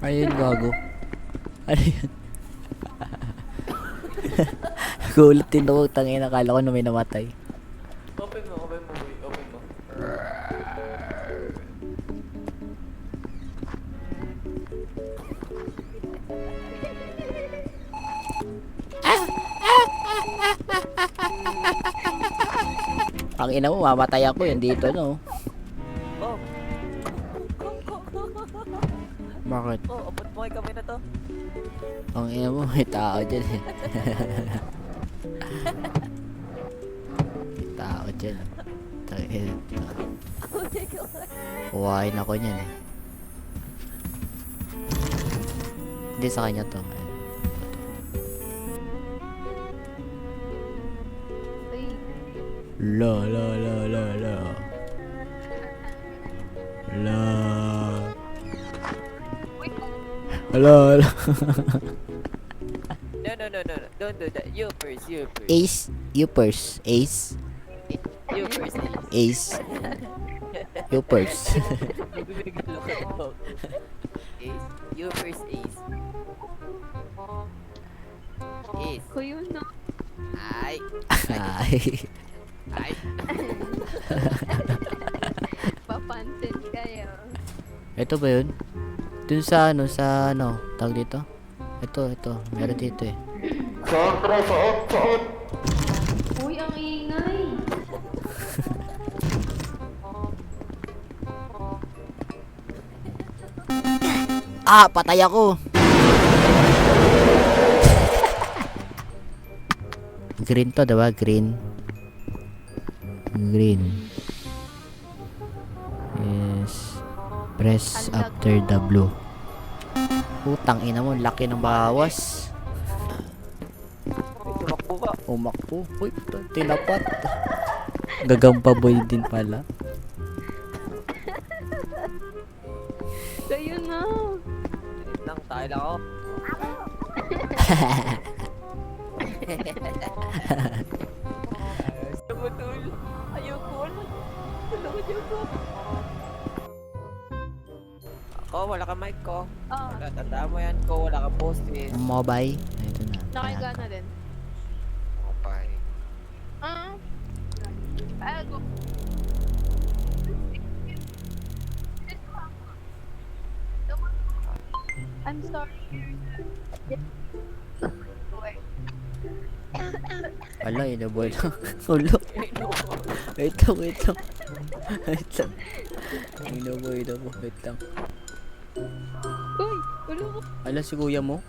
Ayun, gago. Ano yun? Gulat din ako, tangina, akala ko na may namatay. Open mo, boy. Open mo. Ang ina mo, mamatay ako yun dito, no? Oh. Bakit? Oh, open mo kami na to. Ang ina mo, may tao dyan eh. May tao dyan. Tangina. Kuhain ako niyan eh. Hindi sa kanya to. Ayun. La la la la la. La. Hello, hello. No. Don't do that. You first. Ace, you first. Ace, You first. Ace. You first. Ace. You first, Ace. Ace. Ko yun, no? Ay. Ay. Ay. Papansin kayo. Ito ba yun? Dun sa ano, tawag dito? Ito. Meron dito eh. Uy, ang ingay. Ah, patay ako. Green to, diba? Green. Yes. Press after the blue. Putang ina mo, laki ng bawas. Tumakbo ka. Umakpo. Uy, tinapat. Gagampaboy din pala. Kayo na. Wait lang, tayo lang ako. Sabutol. Ayoko. Tulungan niyo ko. Ako, wala kang mic ko. Oh, Wala, tandaan mo yan ko. Wala kang post-it. Mobile. Ito na. nakahiga na din. Okay. I'll go. I'm sorry. Ala, inaboy lang. Ulo. Wait lang. Inaboy. Wait lang. Uy, ulo ko. Ala, si kuya mo?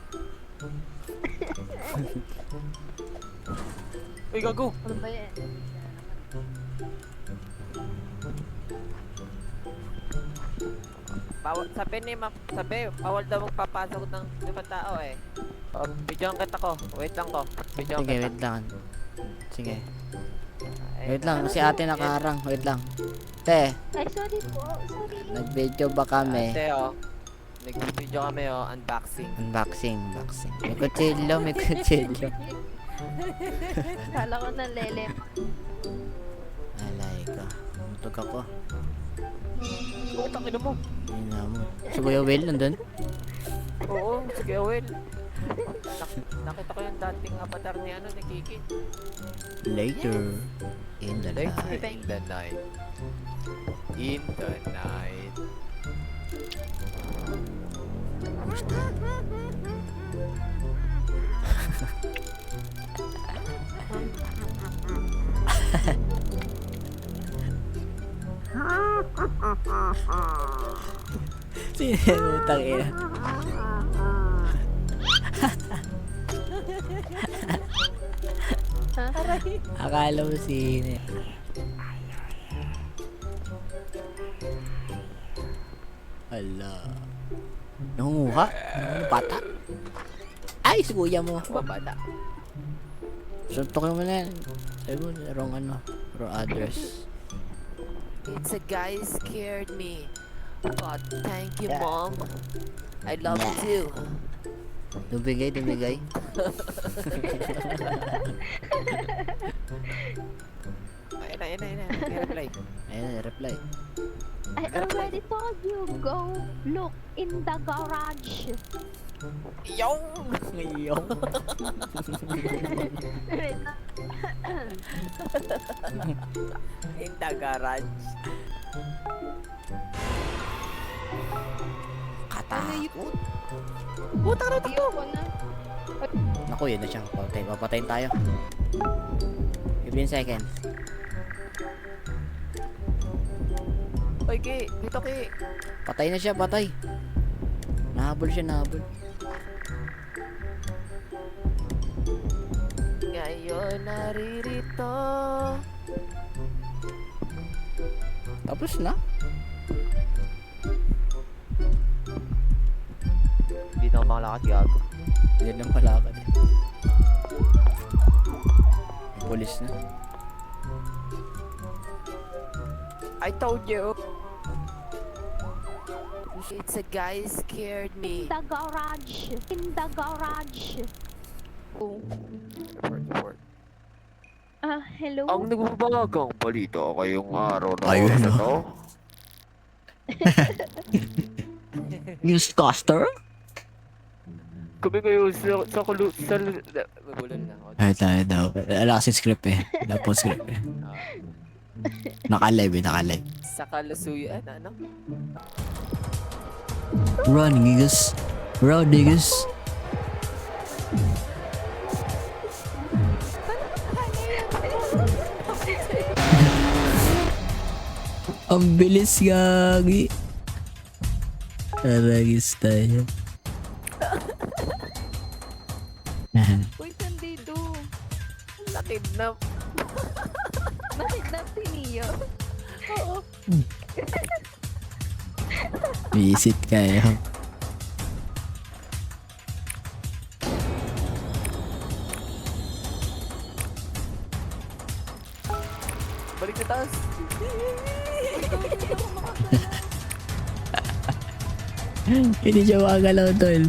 Uy, gago. Ano ba yan? Bawal, bawal daw magpapasok ng ibang tao eh. Videoan kita ko. Wait lang ko. Videoan Sige, kita. wait lang. Sige. Ay, Wait lang, si ate nakaharang. Wait lang. Te, Ay, sorry po. Sorry. nag-video ba kami? Ate, oh. Nag-video kami, oh. Unboxing. Unboxing. May kutsilyo. Kala ko na lele. Alay ka. Mutog ako. Oo, takin mo. Ayun na mo. Si Kuya Will nandun? Oo, sige, Will. Nakita ko yung dating avatar ni ni Kiki. Later. In the Later night. in the night. In the night. Sino yan, utang ina? Ha? Akala mo sino eh. Ala. Nangunguha? Bata? Ay, si kuya mo. Babata. Suntok mo na yan. Sabi mo, wrong address. It's a guy who scared me. But thank you, Mom. I love you too. Dumigay. Ayun na. May reply. Ayun, reply. I already told you, go look in the garage. Yung! Ngayong. In the garage. Katakot. Puta na to! Ayoko na. Naku, yun na siya. Papatayin tayo. 15 seconds. Oy, Ki! Dito, Ki! Patay na siya, patay. Nahabol siya, nahabol. Ngayon naririto. Tapos na. Hindi na ako makalakad, gago. Hindi na malakad eh. May Pulis na. I told you. It's a guy scared me. The garage. In the garage. Oh. Report. Hello? Ang nagbabagang balita ngayong araw na Ayun, oras na no? to. Newscaster? Kami ngayon sa Mabulan na ako. Ay, tayo daw. Wala kasing script eh. Wala po script eh. Naka-live eh, naka-live. Sa kalusuyan, ano? Run, niggas. Run, niggas. Ang bilis, gagi. Aragis tayo. Uy, nandito. Nakidnap. Nakidnap si Neo. Oo. Visit kayo. Balik sa taas. Hindi siya makagalaw, tol.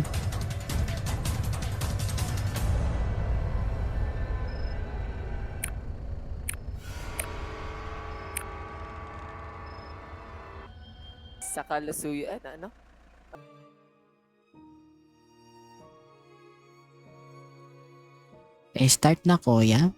Sa kalusuyan, ano? Eh, start na, kuya.